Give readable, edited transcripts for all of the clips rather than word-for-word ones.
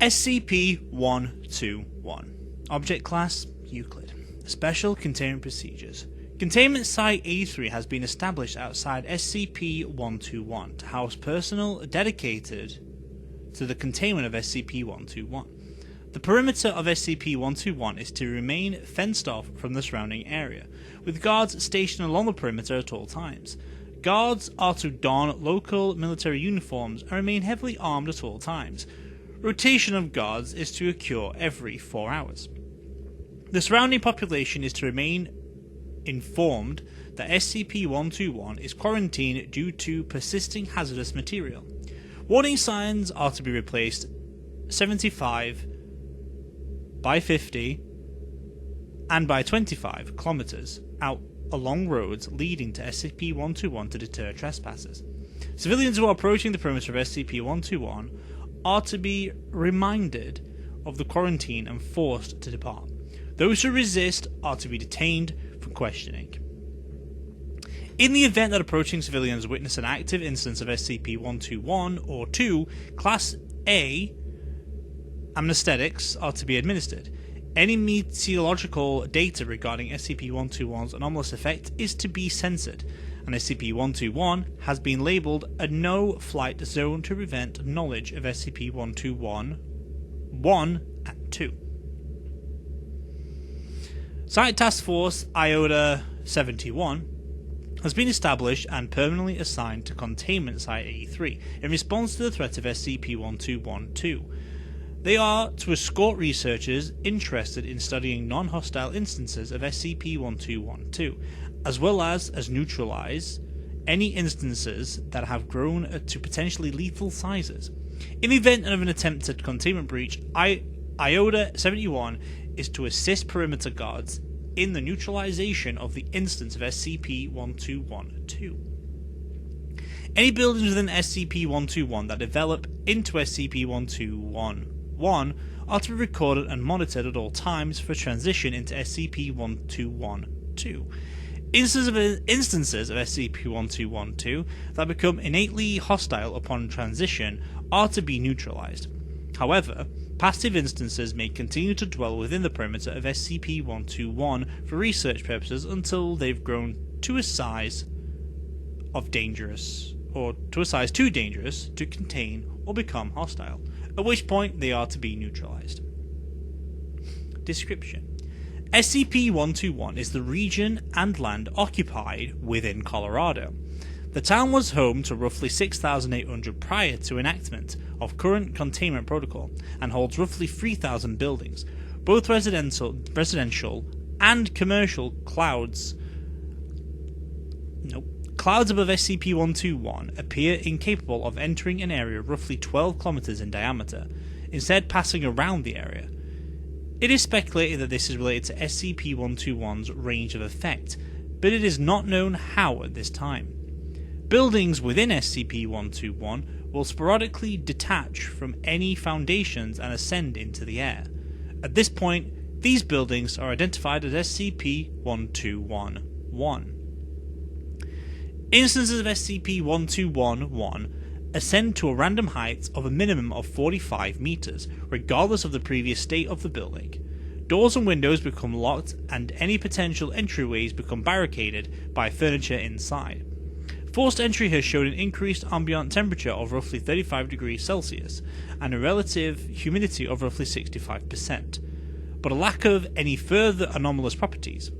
SCP-121. Object Class Euclid. Special Containment Procedures. Containment Site A3 has been established outside SCP-121 to house personnel dedicated to the containment of SCP-121. The perimeter of SCP-121 is to remain fenced off from the surrounding area, with guards stationed along the perimeter at all times. Guards are to don local military uniforms and remain heavily armed at all times. Rotation of guards is to occur every 4 hours. The surrounding population is to remain informed that SCP-121 is quarantined due to persisting hazardous material. Warning signs are to be replaced 75 by 50 and by 25 kilometers out along roads leading to SCP-121 to deter trespassers. Civilians who are approaching the perimeter of SCP-121 are to be reminded of the quarantine and forced to depart. Those who resist are to be detained for questioning. In the event that approaching civilians witness an active instance of SCP-121 or 2, Class A anesthetics are to be administered. Any meteorological data regarding SCP-121's anomalous effect is to be censored, and SCP-121 has been labelled a no-flight zone to prevent knowledge of SCP-121 1 and 2. Site Task Force IOTA-71 has been established and permanently assigned to Containment Site A3 in response to the threat of SCP-121-2. They are to escort researchers interested in studying non-hostile instances of SCP-121-2, as well as neutralize any instances that have grown to potentially lethal sizes. In the event of an attempted containment breach, IOTA-71 is to assist perimeter guards in the neutralization of the instance of SCP-121-2. Any buildings within SCP-121 that develop into SCP-121-1 are to be recorded and monitored at all times for transition into SCP-121-2. Instances of SCP-121-2 that become innately hostile upon transition are to be neutralized. However, passive instances may continue to dwell within the perimeter of SCP-121 for research purposes until they've grown to a size too dangerous to contain or become hostile, at which point they are to be neutralized. Description: SCP-121 is the region and land occupied within Colorado. The town was home to roughly 6,800 prior to enactment of current containment protocol and holds roughly 3,000 buildings, both residential and commercial. Clouds above SCP-121 appear incapable of entering an area roughly 12 kilometers in diameter, instead passing around the area. It is speculated that this is related to SCP-121's range of effect, but it is not known how at this time. Buildings within SCP-121 will sporadically detach from any foundations and ascend into the air. At this point, these buildings are identified as SCP-121-1. Instances of SCP-121-1 ascend to a random height of a minimum of 45 meters, regardless of the previous state of the building. Doors and windows become locked and any potential entryways become barricaded by furniture inside. Forced entry has shown an increased ambient temperature of roughly 35 degrees Celsius and a relative humidity of roughly 65%, but a lack of any further anomalous properties.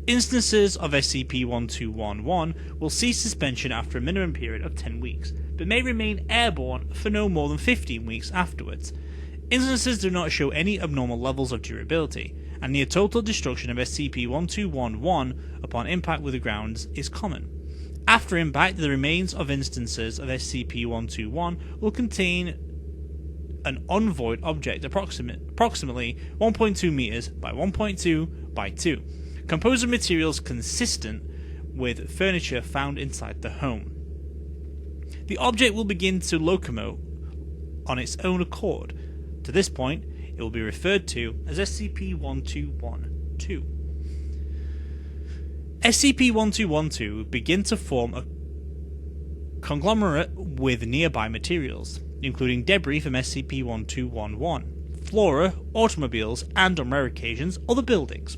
Instances of SCP-121-1 will cease suspension after a minimum period of 10 weeks, but may remain airborne for no more than 15 weeks afterwards. Instances do not show any abnormal levels of durability, and near total destruction of SCP-121-1 upon impact with the ground is common. After impact, the remains of instances of SCP-121 will contain an unvoid object approximately 1.2 meters by 1.2 by 2, composed of materials consistent with furniture found inside the home. The object will begin to locomote on its own accord. To this point, it will be referred to as SCP-121-2. SCP-121-2 begin to form a conglomerate with nearby materials. including debris from SCP-1211, flora, automobiles, and on rare occasions, other buildings.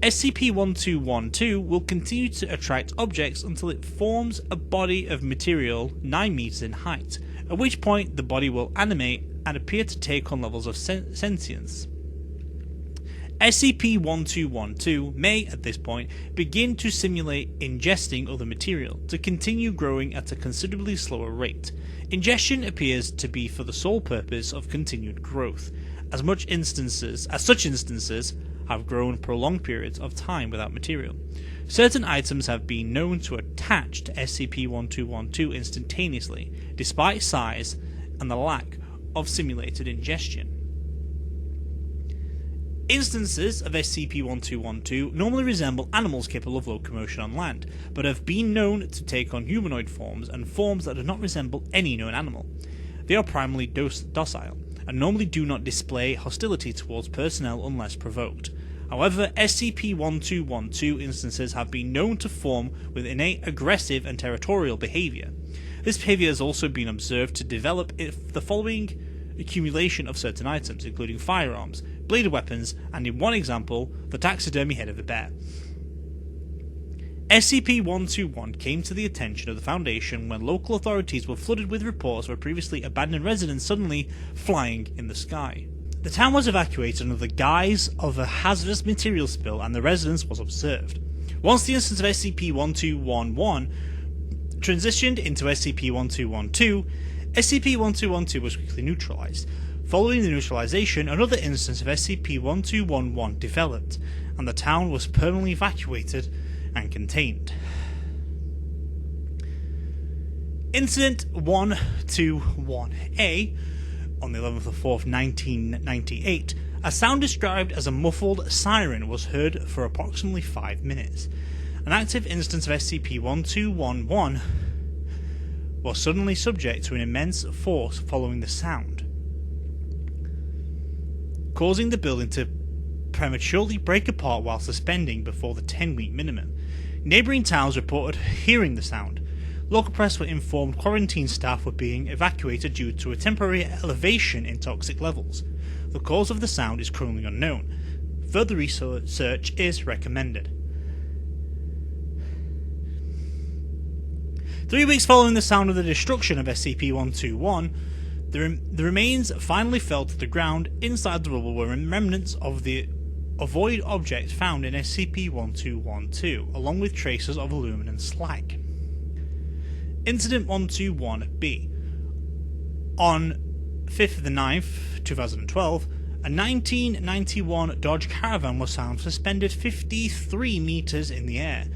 SCP-1212 will continue to attract objects until it forms a body of material 9 meters in height, at which point the body will animate and appear to take on levels of sentience. SCP-1212 may, at this point, begin to simulate ingesting other material to continue growing at a considerably slower rate. Ingestion appears to be for the sole purpose of continued growth, as such instances have grown prolonged periods of time without material. Certain items have been known to attach to SCP-1212 instantaneously, despite size and the lack of simulated ingestion. Instances of SCP-1212 normally resemble animals capable of locomotion on land, but have been known to take on humanoid forms and forms that do not resemble any known animal. They are primarily docile, and normally do not display hostility towards personnel unless provoked. However, SCP-1212 instances have been known to form with innate aggressive and territorial behaviour. This behaviour has also been observed to develop the following accumulation of certain items, including firearms, bladed weapons, and in one example, the taxidermy head of a bear. SCP-121 came to the attention of the Foundation when local authorities were flooded with reports of a previously abandoned residence suddenly flying in the sky. The town was evacuated under the guise of a hazardous material spill and the residence was observed. Once the instance of SCP-1211 transitioned into SCP-1212, SCP-1212 was quickly neutralized. Following the neutralization, another instance of SCP-1211 developed, and the town was permanently evacuated and contained. Incident 121A, on the 11th of 4th, 1998, a sound described as a muffled siren was heard for approximately 5 minutes. An active instance of SCP-1211 was suddenly subject to an immense force following the sound, causing the building to prematurely break apart while suspending before the 10-week minimum. Neighbouring towns reported hearing the sound. Local press were informed quarantine staff were being evacuated due to a temporary elevation in toxic levels. The cause of the sound is currently unknown. Further research is recommended. 3 weeks following the sound of the destruction of SCP-121, the remains finally fell to the ground. Inside the rubble were remnants of the void object found in SCP-1212, along with traces of aluminum slag. Incident 121B. On 5th of the 9th, 2012, a 1991 Dodge Caravan was found suspended 53 meters in the air.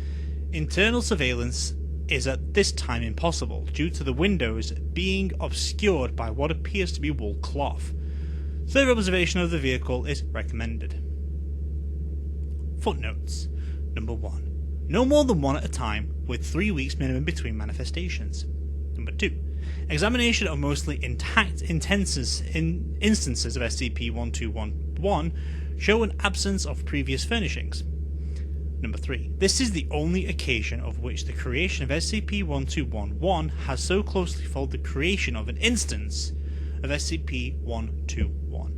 Internal surveillance is at this time impossible due to the windows being obscured by what appears to be wool cloth. Further observation of the vehicle is recommended. Footnotes. Number 1. No more than one at a time, with 3 weeks minimum between manifestations. Number 2. Examination of mostly intact instances of SCP-1211 show an absence of previous furnishings. Number 3. This is the only occasion of which the creation of SCP-1211 has so closely followed the creation of an instance of SCP-121.